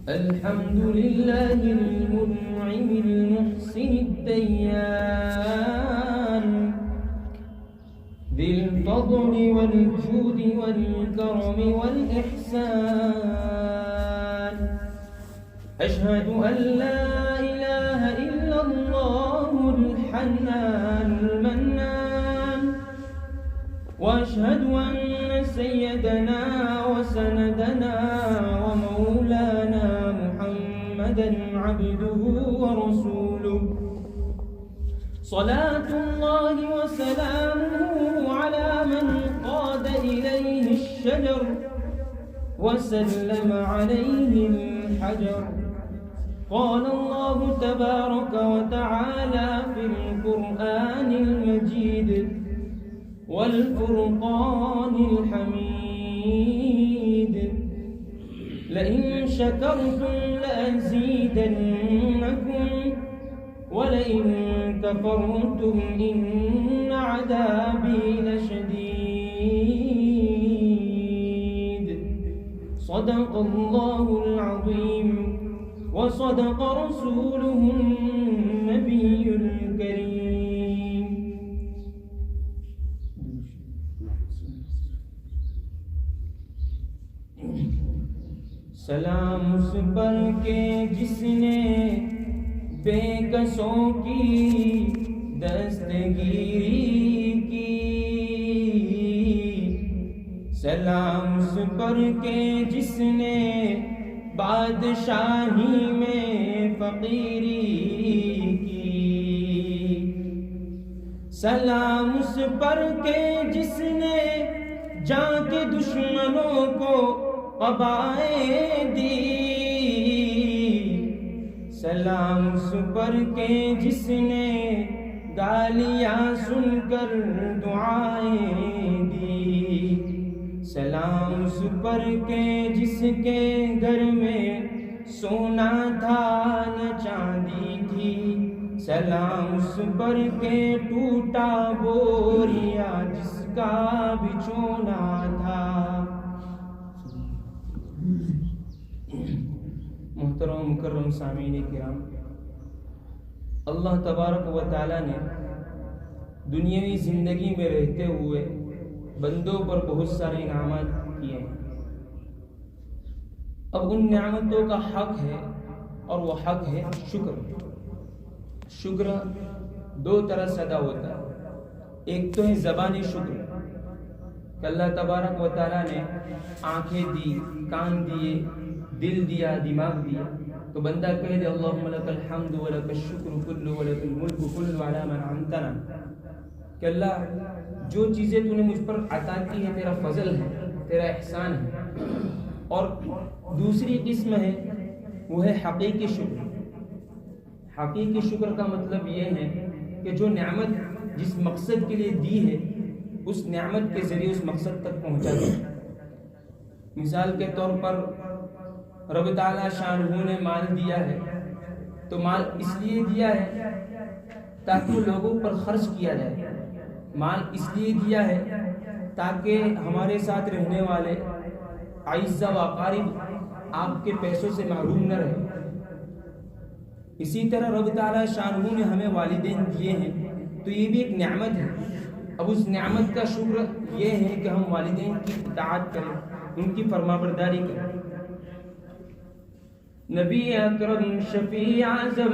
الحمد لله المنعم المحسن الديان ذي الفضل والجود والكرم والإحسان. أشهد أن لا إله إلا الله الحنان المنان، وأشهد أن سيدنا وسندنا ومولانا محمدا عبده ورسوله، صلاة الله وسلامه على من قاد إليه الشجر وسلم عليه الحجر. قال الله تبارك وتعالى في القرآن المجيد والفرقان الحميد: لئن شكرتم لأزيدنكم ولئن كفرتم إن عذابي لشديد. صدق الله العظيم وصدق رسوله النبي الكريم. سلام اس پر کے جس نے بے کسوں کی دستگیری کی، سلام اس پر کے جس نے بادشاہی میں فقیری کی، سلام اس پر کے جس نے جا کے دشمنوں کو قبائیں دی، سلام اس پر کے جس نے گالیاں سن کر دعائیں دی، سلام اس پر کے جس کے گھر میں سونا تھا نہ چاندی تھی، سلام اس پر کے ٹوٹا بوریا جس کا بچھونا تھا. محترم مکرم سامعین کرام، اللہ تبارک و تعالی نے دنیاوی زندگی میں رہتے ہوئے بندوں پر بہت سارے انعامات کیے ہیں. اب ان نعمتوں کا حق ہے اور وہ حق ہے شکر. شکر دو طرح سے ادا ہوتا ہے. ایک تو ہے زبانی شکر کہ اللہ تبارک و تعالی نے آنکھیں دی، کان دیے، دل دیا، دماغ دیا، تو بندہ کہہ دے اللہم لک الحمد ولک الشکر کل ولک الملک کل علی من انعمتنا، کہ اللہ جو چیزیں تو نے مجھ پر عطا کی ہے تیرا فضل ہے، تیرا احسان ہے. اور دوسری قسم ہے وہ ہے حقیقی شکر. حقیقی شکر کا مطلب یہ ہے کہ جو نعمت جس مقصد کے لیے دی ہے اس نعمت کے ذریعے اس مقصد تک پہنچا دے. مثال کے طور پر رب تعالیٰ شانہ نے مال دیا ہے تو مال اس لیے دیا ہے تاکہ لوگوں پر خرچ کیا جائے. مال اس لیے دیا ہے تاکہ ہمارے ساتھ رہنے والے اعزا و اقارب آپ کے پیسوں سے محروم نہ رہے. اسی طرح رب تعالیٰ شانہ نے ہمیں والدین دیے ہیں تو یہ بھی ایک نعمت ہے. اب اس نعمت کا شکر یہ ہے کہ ہم والدین کی اطاعت کریں، ان کی فرما برداری کریں. نبی اکرم شفیع اعظم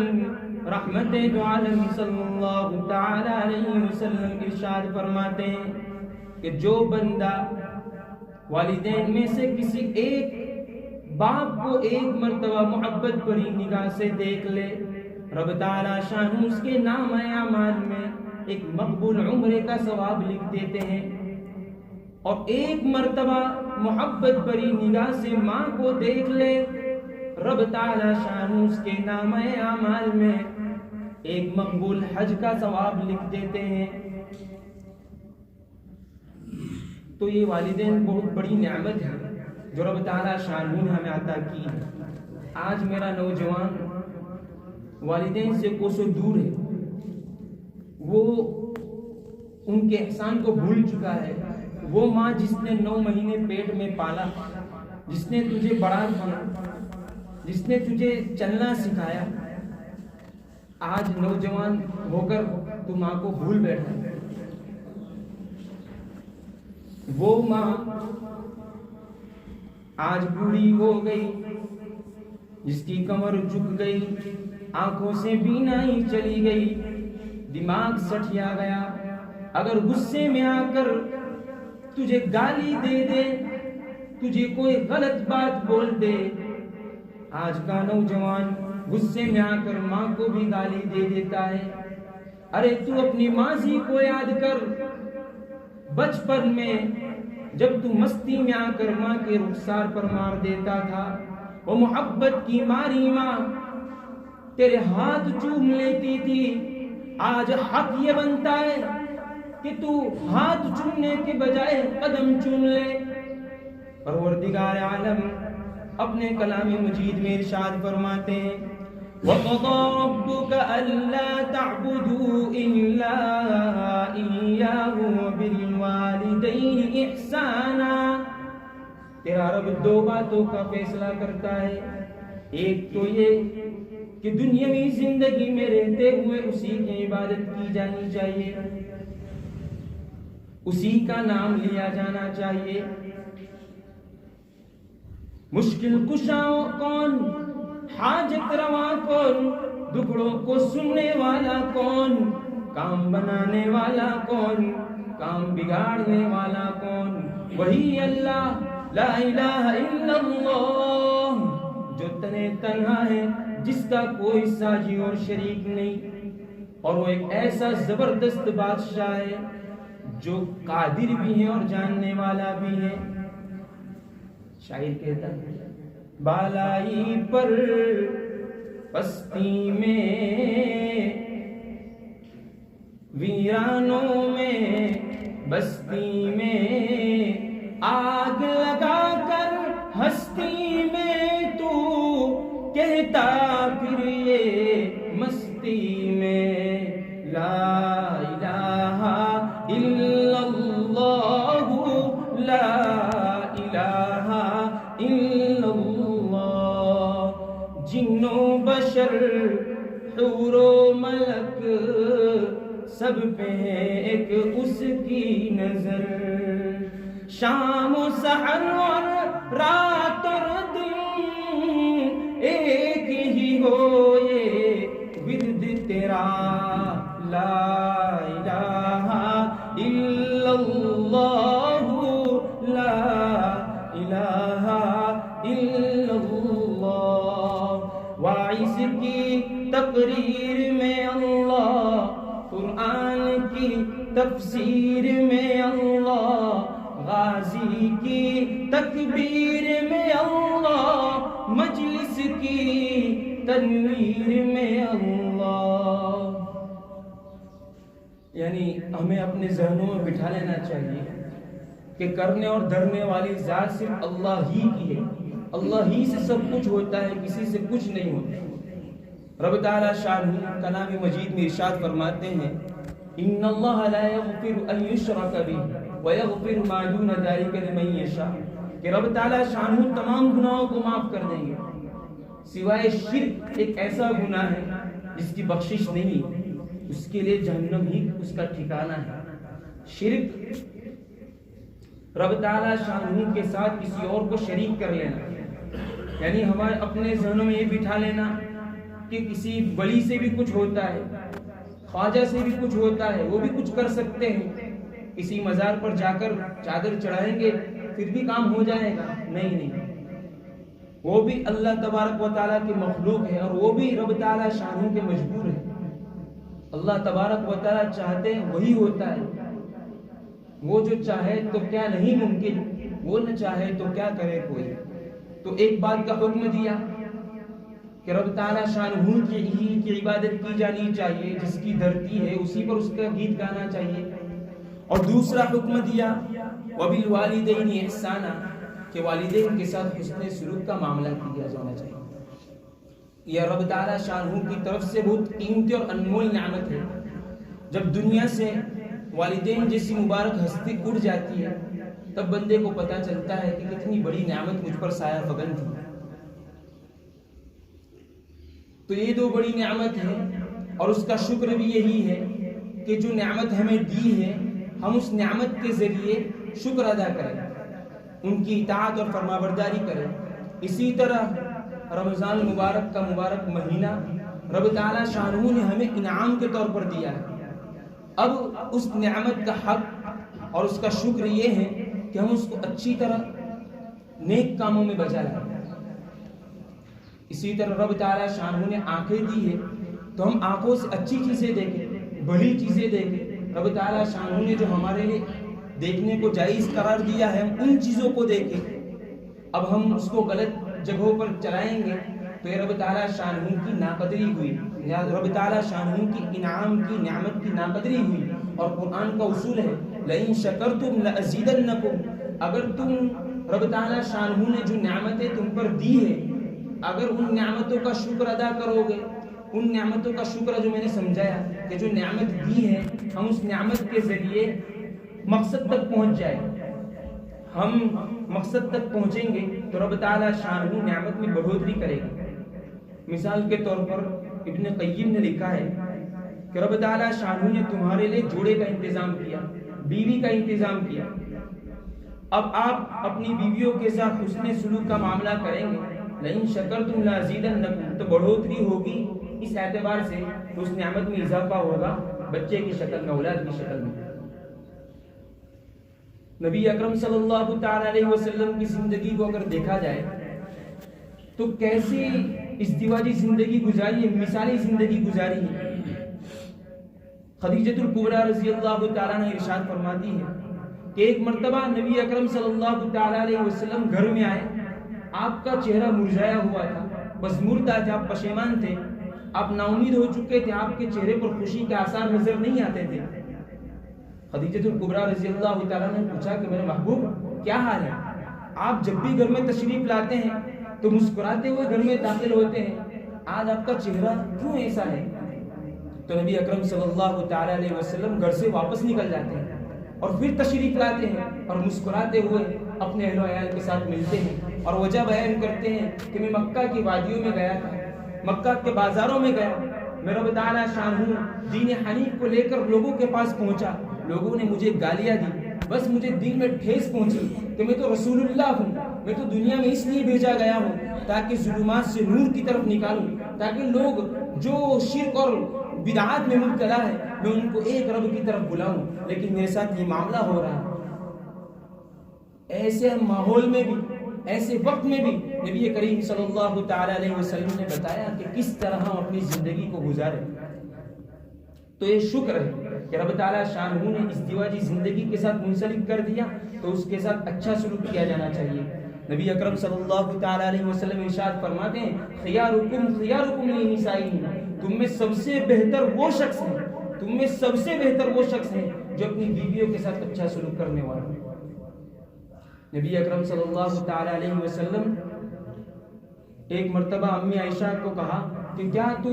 رحمت دو عالم صلی اللہ تعالی علیہ وسلم ارشاد فرماتے ہیں کہ جو بندہ والدین میں سے کسی ایک باپ کو ایک مرتبہ محبت بھری نگاہ سے دیکھ لے، رب تعالی شان اس کے نام اعمال میں ایک مقبول عمرے کا ثواب لکھ دیتے ہیں. اور ایک مرتبہ محبت بھری نگاہ سے ماں کو دیکھ لے، رب تعالی شان اس کے نام اعمال میں ایک مقبول حج کا ثواب لکھ دیتے ہیں. تو یہ والدین بہت بڑی نعمت ہے جو رب تعالی شان نے ہمیں عطا کی ہے. آج میرا نوجوان والدین سے کوسوں دور ہے، وہ ان کے احسان کو بھول چکا ہے. وہ ماں جس نے 9 مہینے پیٹ میں پالا، جس نے تجھے بڑا کیا، جس نے تجھے چلنا سکھایا، آج نوجوان ہو کر تو ماں کو بھول بیٹھا۔ وہ ماں آج بوڑھی ہو گئی، جس کی کمر جھک گئی، آنکھوں سے بینائی چلی گئی، دماغ سٹیا گیا۔ اگر غصے میں آ کر تجھے گالی دے دے، تجھے کوئی غلط بات بول دے، آج کا نوجوان غصے میں آ کر ماں کو بھی گالی دے دیتا ہے۔ ارے تو اپنی ماضی کو یاد کر، بچپن میں جب تو مستی میں آ کر ماں کے رخسار پر مار دیتا تھا، وہ محبت کی ماری ماں تیرے ہاتھ چوم لیتی تھی۔ آج حق یہ بنتا ہے کہ تو ہاتھ چومنے کے بجائے قدم چوم لے۔ پروردگار عالم اپنے کلام مجید میں ارشاد فرماتے ہیں، وَقَضَىٰ رَبُّكَ أَلَّا تَعْبُدُوا إِلَّا إِيَّاهُ وَبِالْوَالِدَيْنِ إِحْسَانًا۔ تیرا رب دو باتوں کا فیصلہ کرتا ہے، ایک تو یہ کہ دنیاوی زندگی میں رہتے ہوئے اسی کی عبادت کی جانی چاہیے، اسی کا نام لیا جانا چاہیے۔ مشکل کشا کون، حاجت روا کون، دکھڑوں کو سننے والا کون، کام بنانے والا کون، کام بگاڑنے والا کون؟ وہی اللہ، لا الہ الا اللہ، جو تنہا ہے، جس کا کوئی ساجی اور شریک نہیں، اور وہ ایک ایسا زبردست بادشاہ ہے جو قادر بھی ہے اور جاننے والا بھی ہے۔ شاعر کہتا ہے، بالائی پر پستی میں، ویرانوں میں، بستی میں، آگ لگا کر ہستی میں، تو کہتا پھر یہ مستی میں، لا الہ الا اللہ، لا الہ الا اللہ۔ جن و بشر، حور و ملک، سب پہ ایک اس کی نظر، شام و سحر اور رات اور دن ایک ہی ہو یہ ورد تیرا، لا الہ الا اللہ، لا الہ الا اللہ۔ واعظ کی تقریر میں اللہ، قرآن کی تفسیر میں اللہ، غازی کی تکبیر میں اللہ، مجلس کی تنویر میں اللہ۔ یعنی ہمیں اپنے ذہنوں میں بٹھا لینا چاہیے کہ کرنے اور دھرنے والی ذات صرف اللہ ہی کی ہے، اللہ ہی سے سب کچھ ہوتا ہے، کسی سے کچھ نہیں ہوتا۔ رب تعالیٰ شان کلام مجید میں ارشاد فرماتے ہیں، ان اللہ لا یغفر ان یشرک بہ ویغفر ما دون ذلک لمن یشاء، کہ رب تعالیٰ شان تمام گناہوں کو معاف کر دیں گے سوائے شرک، ایک ایسا گناہ ہے جس کی بخشش نہیں، اس کے لیے جہنم ہی اس کا ٹھکانہ ہے۔ شرک رب تعالیٰ شان کے ساتھ کسی اور کو شریک کر لینا، یعنی ہمارے اپنے ذہنوں میں یہ بٹھا لینا کہ کسی ولی سے بھی کچھ ہوتا ہے، خواجہ سے بھی کچھ ہوتا ہے، وہ بھی کچھ کر سکتے ہیں، کسی مزار پر جا کر چادر چڑھائیں گے پھر بھی کام ہو جائے گا، نہیں، وہ بھی اللہ تبارک و تعالیٰ کی مخلوق ہے، اور وہ بھی رب تعالیٰ شانوں کے مجبور ہے۔ اللہ تبارک و تعالیٰ چاہتے ہیں وہی ہوتا ہے، وہ جو چاہے تو کیا نہیں ممکن، وہ نہ چاہے تو کیا کرے کوئی۔ تو ایک بات کا حکم دیا کہ رب تعالیٰ شانہ کی عبادت کی جانی چاہیے، جس کی دھرتی ہے اسی پر اس کا گیت گانا چاہیے، اور دوسرا حکم دیا وبالوالدین احسانا، کہ والدین کے ساتھ حسن سلوک کا معاملہ کیا جانا چاہیے۔ یہ رب تعالیٰ شانہ کی طرف سے بہت قیمتی اور انمول نعمت ہے۔ جب دنیا سے والدین جیسی مبارک ہستی اڑ جاتی ہے تب بندے کو پتہ چلتا ہے کہ کتنی بڑی نعمت مجھ پر سایہ فگن تھی۔ تو یہ دو بڑی نعمت ہے، اور اس کا شکر بھی یہی ہے کہ جو نعمت ہمیں دی ہے ہم اس نعمت کے ذریعے شکر ادا کریں، ان کی اطاعت اور فرمانبرداری کریں۔ اسی طرح رمضان المبارک کا مبارک مہینہ رب تعالیٰ شانہ نے ہمیں انعام کے طور پر دیا ہے۔ اب اس نعمت کا حق اور اس کا شکر یہ ہے کہ ہم اس کو اچھی طرح نیک کاموں میں بجا لائیں۔ اسی طرح رب تعالیٰ شانہ نے آنکھیں دی ہے تو ہم آنکھوں سے اچھی چیزیں دیکھیں، بڑی چیزیں دیکھیں۔ رب تعالیٰ شانہ نے جو ہمارے لیے دیکھنے کو جائز قرار دیا ہے ہم ان چیزوں کو دیکھیں۔ اب ہم اس کو غلط جگہوں پر چلائیں گے تو یہ رب تعالیٰ شانہ کی ناقدری ہوئی، رب تعالیٰ شانہ کی انعام کی نعمت کی ناقدری ہوئی۔ اور قرآن کا اصول ہے لئن شکرتم لازیدنکم، اگر تم رب تعالیٰ شانہ نے جو نعمتیں تم پر دی ہے اگر ان نعمتوں کا شکر ادا کرو گے، ان نعمتوں کا شکر جو میں نے سمجھایا کہ جو نعمت دی ہے ہم اس نعمت کے ذریعے مقصد تک پہنچ جائیں، ہم مقصد تک پہنچیں گے تو رب تعالیٰ شانہ نعمت میں بڑھوتری کرے گا۔ مثال کے طور پر ابن قیم نے لکھا ہے کہ رب تعالیٰ شانہ نے تمہارے لیے جوڑے کا انتظام کیا، بیوی کا انتظام کیا۔ اب آپ اپنی بیویوں کے ساتھ حسن سلوک کا معاملہ کریں گے، لئن شکرتم لازیدنکم، تو بڑھوتری ہوگی اس اعتبار سے اس نعمت میں اضافہ ہوگا بچے کی شکل میں، اولاد کی شکل میں۔ نبی اکرم صلی اللہ تعالی علیہ وسلم کی زندگی کو اگر دیکھا جائے تو کیسی ازدواجی زندگی گزاری ہے، مثالی زندگی گزاری ہے۔ خدیجۃ الکبریٰ رضی اللہ تعالیٰ عنہ ارشاد فرماتی ہے کہ ایک مرتبہ نبی اکرم صلی اللہ تعالی علیہ وسلم گھر میں آئے، آپ کا چہرہ مرجھایا ہوا تھا، بزمردہ تھے، آپ پشیمان تھے، آپ نا امید ہو چکے تھے، آپ کے چہرے پر خوشی کے آثار نظر نہیں آتے تھے۔ خدیجۃ الکبریٰ رضی اللہ تعالیٰ نے پوچھا کہ میرے محبوب کیا حال ہے؟ آپ جب بھی گھر میں تشریف لاتے ہیں تو مسکراتے ہوئے گھر میں داخل ہوتے ہیں، آج آپ کا چہرہ کیوں ایسا ہے؟ تو نبی اکرم صلی اللہ تعالی علیہ وسلم گھر سے واپس نکل جاتے ہیں اور پھر تشریف لاتے ہیں اور مسکراتے ہوئے اپنے اہل و عیال کے ساتھ ملتے ہیں اور وجہ بیان کرتے ہیں کہ میں مکہ کی وادیوں میں گیا تھا، مکہ کے بازاروں میں گیا، میں رب تعالیٰ شانہ دین حنیف کو لے کر لوگوں کے پاس پہنچا، لوگوں نے مجھے گالیاں دی، بس مجھے دل میں ٹھیس پہنچی کہ میں تو رسول اللہ ہوں، میں تو دنیا میں اس لیے بھیجا گیا ہوں تاکہ ظلمات سے نور کی طرف نکالوں، تاکہ لوگ جو شرک اور بدعات میں مبتلا ہے میں ان کو ایک رب کی طرف بلاؤں، لیکن میرے ساتھ یہ معاملہ ہو رہا ہے۔ ایسے ماحول میں بھی، ایسے وقت میں بھی نبی کریم صلی اللہ تعالی علیہ وسلم نے بتایا کہ کس طرح ہم اپنی زندگی کو گزاریں۔ تو یہ شکر ہے کہ رب تعالیٰ شانہ نے ازدواجی زندگی کے ساتھ منسلک کر دیا تو اس کے ساتھ اچھا سلوک کیا جانا چاہیے۔ نبی اکرم صلی اللہ تعالی علیہ وسلم ارشاد فرماتے ہیں خیارکم خیارکم لنسائہم، تم میں سب سے بہتر وہ شخص ہے، تم میں سب سے بہتر وہ شخص ہے جو اپنی بیویوں کے ساتھ اچھا سلوک کرنے والا ہے۔ نبی اکرم صلی اللہ تعالی علیہ وسلم ایک مرتبہ امی عائشہ کو کہا کہ کیا تو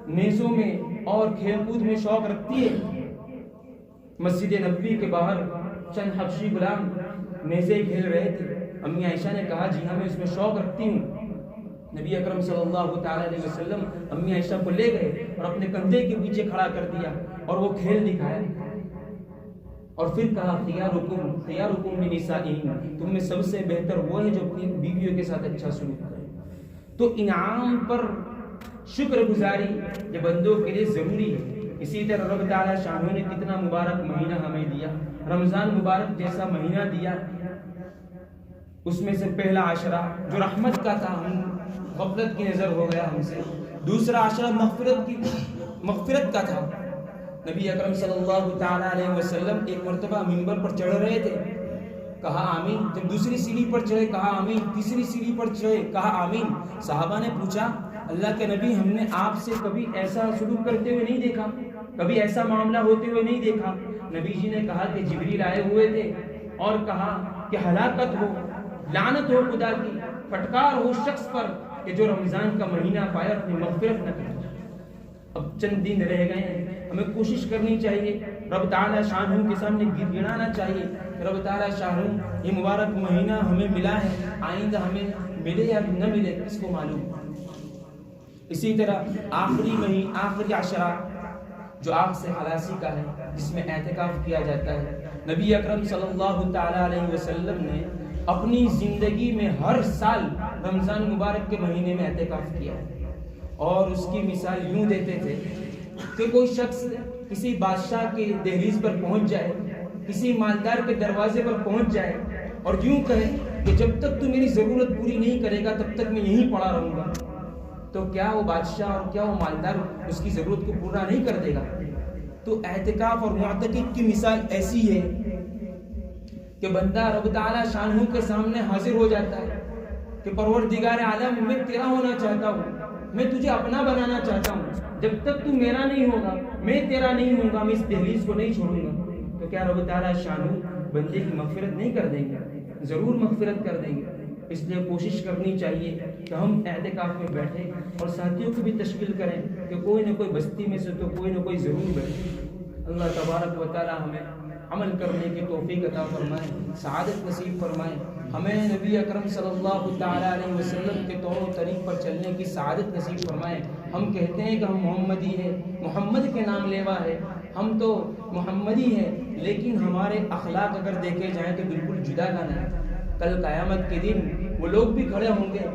نیزوں میں اور کھیل کود میں شوق رکھتی ہے؟ مسجد نبوی کے باہر چند حبشی غلام نیزے کھیل رہے تھے، امی عائشہ نے کہا جی ہاں میں اس میں شوق رکھتی ہوں۔ نبی اکرم صلی اللہ تعالی علیہ وسلم امی عائشہ کو لے گئے اور اپنے کندھے کے پیچھے کھڑا کر دیا اور وہ کھیل دکھایا اور پھر کہا خیارکم خیارکم لنسائہم، تم میں سب سے بہتر وہ ہے جو اپنی بیویوں کے ساتھ اچھا سلوک کرے۔ تو انعام پر شکر گزاری یہ بندوں کے لیے ضروری ہے۔ اسی طرح رب تعالیٰ شانہ نے کتنا مبارک مہینہ ہمیں دیا، رمضان مبارک جیسا مہینہ دیا، اس میں سے پہلا عشرہ جو رحمت کا تھا ہم غفلت کی نظر ہو گیا ہم سے، دوسرا عشرہ مغفرت کا تھا۔ نبی اکرم صلی اللہ تعالی علیہ وسلم ایک مرتبہ منبر پر چڑھ رہے تھے، کہا آمین، جب دوسری سیڑھی پر چڑھے کہا آمین، تیسری سیڑھی پر چڑھے کہا آمین۔ صحابہ نے پوچھا اللہ کے نبی ہم نے آپ سے کبھی ایسا سلوک کرتے ہوئے نہیں دیکھا، کبھی ایسا معاملہ ہوتے ہوئے نہیں دیکھا۔ نبی جی نے کہا کہ جبریل آئے ہوئے تھے اور کہا کہ ہلاکت ہو، لعنت ہو خدا کی، پھٹکار ہو شخص پر کہ جو رمضان کا مہینہ پایا اپنی مغفرت نہ کرے۔ اب چند دن رہ گئے ہیں، ہمیں کوشش کرنی چاہیے، رب تعالیٰ شانہ کے سامنے گر گڑانا چاہیے۔ رب تعالیٰ شانہ یہ مبارک مہینہ ہمیں ملا ہے، آئندہ ہمیں ملے یا نہ ملے کس کو معلوم۔ اسی طرح آخری عشرہ جو آگ سے خلاصی کا ہے، جس میں اعتکاف کیا جاتا ہے، نبی اکرم صلی اللہ تعالی علیہ وسلم نے اپنی زندگی میں ہر سال رمضان مبارک کے مہینے میں اعتکاف کیا ہے، اور اس کی مثال یوں دیتے تھے کہ کوئی شخص کسی بادشاہ کے دہلیز پر پہنچ جائے، کسی مالدار کے دروازے پر پہنچ جائے اور یوں کہے کہ جب تک تو میری ضرورت پوری نہیں کرے گا تب تک میں یہیں پڑا رہوں گا، تو کیا وہ بادشاہ اور کیا وہ مالدار اس کی ضرورت کو پورا نہیں کر دے گا؟ تو اعتکاف اور معتکف کی مثال ایسی ہے کہ بندہ رب تعالی شانہ کے سامنے حاضر ہو جاتا ہے کہ پروردگار عالم، میں تیرا ہونا چاہتا ہوں، میں تجھے اپنا بنانا چاہتا ہوں، جب تک تو میرا نہیں ہوگا میں تیرا نہیں ہوں گا، میں اس دہلیز کو نہیں چھوڑوں گا۔ تو کیا رب تعالی شانہ بندے کی مغفرت نہیں کر دیں گے؟ ضرور مغفرت کر دیں گے۔ اس لیے کوشش کرنی چاہیے کہ ہم اعتکاف میں بیٹھیں اور ساتھیوں کو بھی تشکیل کریں کہ کوئی نہ کوئی بستی میں سے تو کوئی نہ کوئی ضرور بیٹھے۔ اللہ تبارک و تعالی ہمیں عمل کرنے کی توفیق عطا فرمائے، سعادت نصیب فرمائے، ہمیں نبی اکرم صلی اللہ تعالی علیہ وسلم کے طور و طریق پر چلنے کی سعادت نصیب فرمائے۔ ہم کہتے ہیں کہ ہم محمدی ہیں، محمد کے نام لیوا ہے، ہم تو محمدی ہیں، لیکن ہمارے اخلاق اگر دیکھے جائیں تو بالکل جدا کا نہیں۔ کل قیامت کے دن وہ لوگ بھی کھڑے ہوں گے،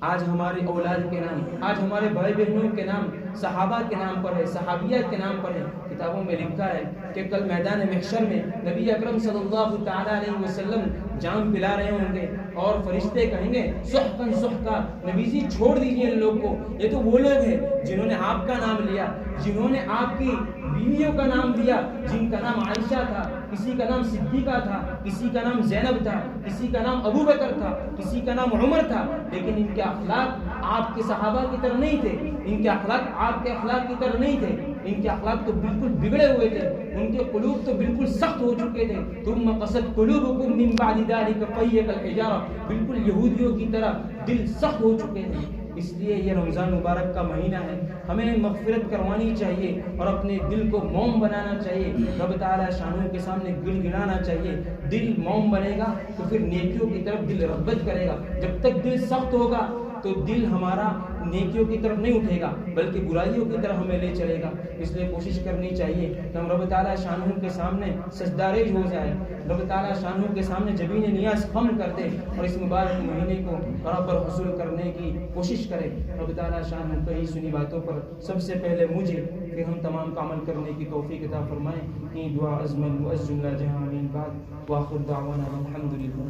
آج ہماری اولاد کے نام، آج ہمارے بھائی بہنوں کے نام صحابہ کے نام پر ہے، صحابیہ کے نام پر ہے۔ کتابوں میں لکھا ہے کہ کل میدان محشر میں نبی اکرم صلی اللہ تعالی علیہ وسلم جام پلا رہے ہوں گے اور فرشتے کہیں گے سحقاً سحقا، نبی جی چھوڑ دیجیے ان لوگ کو، یہ تو وہ لوگ ہیں جنہوں نے آپ کا نام لیا، جنہوں نے آپ کی بیویوں کا نام لیا، جن کا نام عائشہ تھا، کسی کا نام صدیقہ تھا، کسی کا نام زینب تھا، کسی کا نام ابو بکر تھا، کسی کا نام عمر تھا، لیکن ان کے اخلاق آپ کے صحابہ کی طرح نہیں تھے، ان کے اخلاق آپ کے اخلاق کی طرح نہیں تھے، ان کے اخلاق تو بالکل بگڑے ہوئے تھے، ان کے قلوب تو بالکل سخت ہو چکے تھے۔ ثم قست قلوبکم من بعد ذلک فہی کالحجارہ، بالکل یہودیوں کی طرح دل سخت ہو چکے تھے۔ اس لیے یہ رمضان مبارک کا مہینہ ہے، ہمیں مغفرت کروانی چاہیے اور اپنے دل کو موم بنانا چاہیے، رب تعالی شانوں کے سامنے گڑ گڑانا چاہیے۔ دل موم بنے گا تو پھر نیکیوں کی طرف دل رغبت کرے گا، جب تک دل سخت ہوگا تو دل ہمارا نیکیوں کی طرف نہیں اٹھے گا بلکہ برائیوں کی طرف ہمیں لے چلے گا۔ اس لیے کوشش کرنی چاہیے کہ ہم رب تعالی شانہ کے سامنے سجداریز ہو جائے، رب تعالی شانہ کے سامنے جبین نیاز خم کر دے اور اس مبارک مہینے کو برابر حصول کرنے کی کوشش کرے۔ رب تعالی شانہ کئی سنی باتوں پر سب سے پہلے مجھے پھر ہم تمام کا عمل کرنے کی توفیق عطا فرمائے۔ یہ دعا عظم مؤذن لا جہاں آمین بعد، وآخر دعوانا الحمدللہ۔